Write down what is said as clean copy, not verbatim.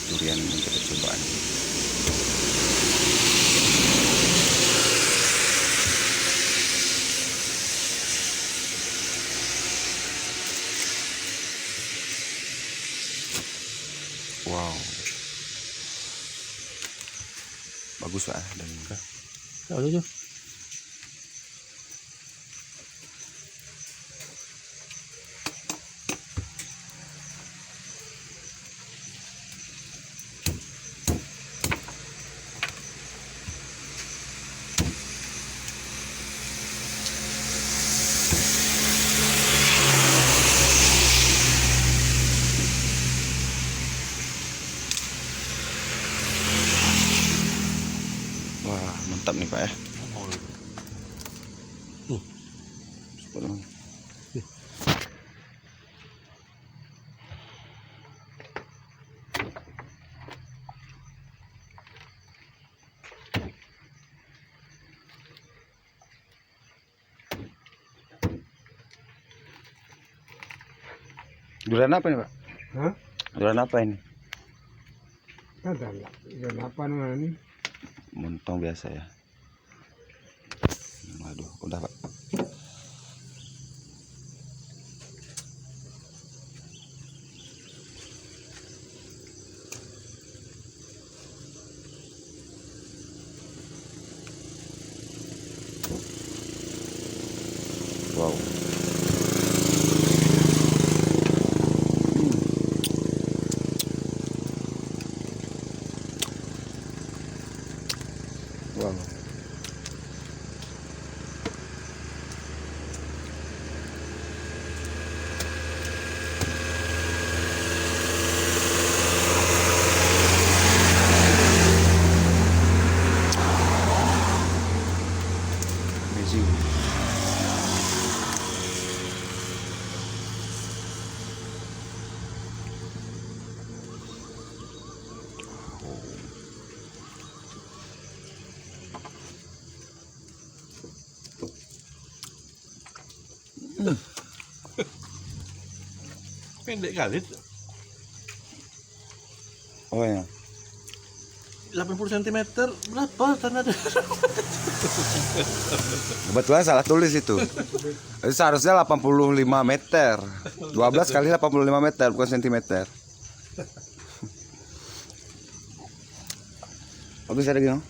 durian yang kita coba. Wow, bagus lah dan Aduh. wah mantap nih Pak ya. Super. Durian apa nih Pak? Hah? Durian apa ini? Ada lah. Udah apa namanya ini? Montong biasa ya. Waduh, udah Pak. Wow. Wow. Amazing. Pendek kali. Oh ya. 80 cm berapa tanah ada? Kebetulan salah tulis itu. Itu seharusnya 85 meter. 12 kali 85 meter bukan sentimeter. Bagus ada gitu.